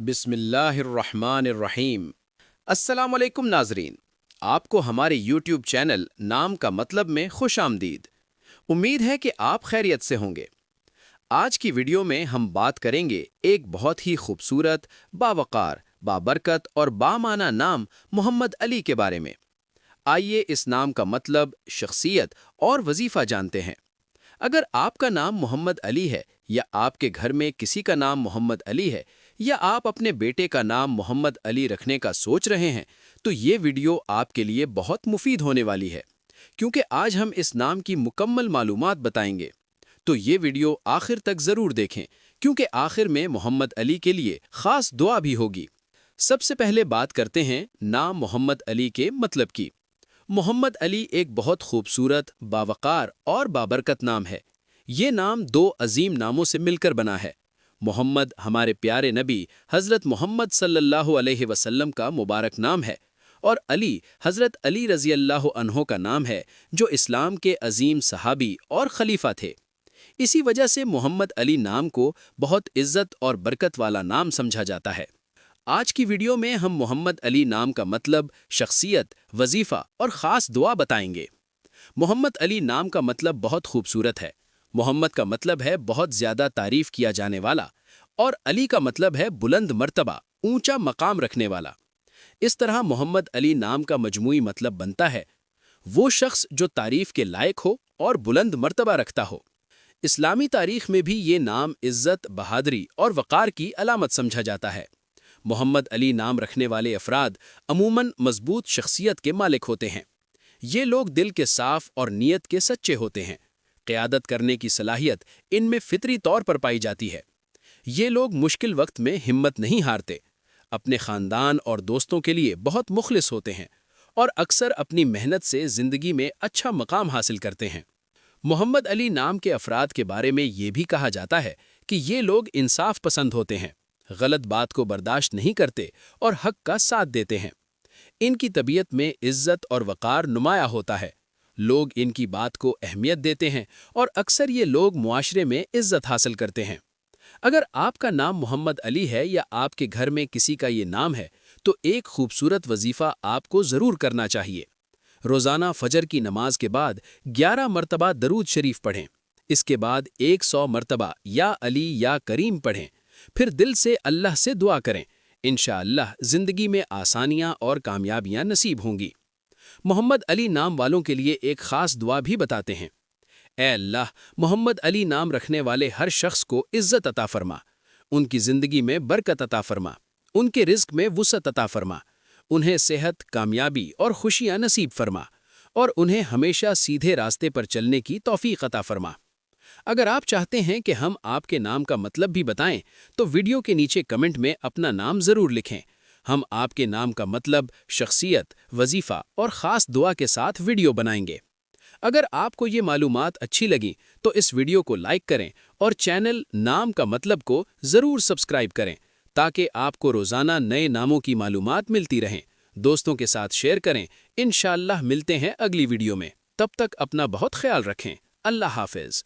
बिस्मिल्लाहिर्रहमानिर्रहीम। अस्सलाम वालेकुम नाजरीन, आपको हमारे यूट्यूब चैनल नाम का मतलब में खुश आमदीद। उम्मीद है कि आप खैरियत से होंगे। आज की वीडियो में हम बात करेंगे एक बहुत ही खूबसूरत, बावकार, बाबरकत और बामाना नाम मोहम्मद अली के बारे में। आइए इस नाम का मतलब, शख्सियत और वजीफा जानते हैं। अगर आपका नाम मोहम्मद अली है, या आपके घर में किसी का नाम मोहम्मद अली है, या आप अपने बेटे का नाम मोहम्मद अली रखने का सोच रहे हैं, तो ये वीडियो आपके लिए बहुत मुफीद होने वाली है, क्योंकि आज हम इस नाम की मुकम्मल मालूमात बताएंगे। तो ये वीडियो आखिर तक ज़रूर देखें, क्योंकि आखिर में मोहम्मद अली के लिए ख़ास दुआ भी होगी। सबसे पहले बात करते हैं नाम मोहम्मद अली के मतलब की। मोहम्मद अली एक बहुत खूबसूरत, बावकार और बाबरकत नाम है। ये नाम दो अजीम नामों से मिलकर बना है। मोहम्मद हमारे प्यारे नबी हज़रत मोहम्मद सल्लल्लाहु अलैहि वसल्लम का मुबारक नाम है, और अली हज़रत अली रज़ी अल्लाह अन्हो का नाम है, जो इस्लाम के अजीम सहाबी और खलीफा थे। इसी वजह से मोहम्मद अली नाम को बहुत इज्जत और बरकत वाला नाम समझा जाता है। आज की वीडियो में हम मोहम्मद अली नाम का मतलब, शख्सियत, वजीफ़ा और ख़ास दुआ बताएंगे। मोहम्मद अली नाम का मतलब बहुत खूबसूरत है। मोहम्मद का मतलब है बहुत ज़्यादा तारीफ़ किया जाने वाला, और अली का मतलब है बुलंद मर्तबा, ऊंचा मकाम रखने वाला। इस तरह मोहम्मद अली नाम का मजमूई मतलब बनता है वो शख्स जो तारीफ़ के लायक हो और बुलंद मर्तबा रखता हो। इस्लामी तारीख़ में भी ये नाम इज़्ज़त, बहादरी और वक़ार की अलामत समझा जाता है। मोहम्मद अली नाम रखने वाले अफराद अमूमन मजबूत शख्सियत के मालिक होते हैं। ये लोग दिल के साफ और नीयत के सच्चे होते हैं। क़यादत करने की सलाहियत इनमें फितरी तौर पर पाई जाती है। ये लोग मुश्किल वक्त में हिम्मत नहीं हारते, अपने ख़ानदान और दोस्तों के लिए बहुत मुखलिस होते हैं, और अक्सर अपनी मेहनत से ज़िंदगी में अच्छा मकाम हासिल करते हैं। मोहम्मद अली नाम के अफराद के बारे में ये भी कहा जाता है कि ये लोग इंसाफ पसंद होते हैं, गलत बात को बर्दाश्त नहीं करते और हक का साथ देते हैं। इनकी तबीयत में इज्जत और वक़ार नुमाया होता है। लोग इनकी बात को अहमियत देते हैं, और अक्सर ये लोग मुआशरे में इज्जत हासिल करते हैं। अगर आपका नाम मोहम्मद अली है, या आपके घर में किसी का ये नाम है, तो एक खूबसूरत वजीफ़ा आपको ज़रूर करना चाहिए। रोज़ाना फजर की नमाज के बाद 11 मरतबा दरूद शरीफ पढ़ें। इसके बाद 100 मरतबा या अली या करीम पढ़ें। फिर दिल से अल्लाह से दुआ करें। इंशाअल्लाह ज़िंदगी में आसानियाँ और कामयाबियाँ नसीब होंगी। मोहम्मद अली नाम वालों के लिए एक ख़ास दुआ भी बताते हैं। ऐ अल्लाह, मोहम्मद अली नाम रखने वाले हर शख्स को इज़्ज़त अता फरमा, उनकी ज़िंदगी में बरकत अता फरमा, उनके रिज़्क़ में वुसअत अता फरमा, उन्हें सेहत, कामयाबी और खुशियाँ नसीब फरमा, और उन्हें हमेशा सीधे रास्ते पर चलने की तौफ़ीक़ अता फरमा। अगर आप चाहते हैं कि हम आपके नाम का मतलब भी बताएं, तो वीडियो के नीचे कमेंट में अपना नाम ज़रूर लिखें। हम आपके नाम का मतलब, शख्सियत, वजीफ़ा और ख़ास दुआ के साथ वीडियो बनाएंगे। अगर आपको ये मालूमात अच्छी लगी तो इस वीडियो को लाइक करें, और चैनल नाम का मतलब को ज़रूर सब्सक्राइब करें, ताकि आपको रोज़ाना नए नामों की मालूमात मिलती रहें। दोस्तों के साथ शेयर करें। इंशाअल्लाह मिलते हैं अगली वीडियो में। तब तक अपना बहुत ख्याल रखें। अल्लाह हाफ़िज़।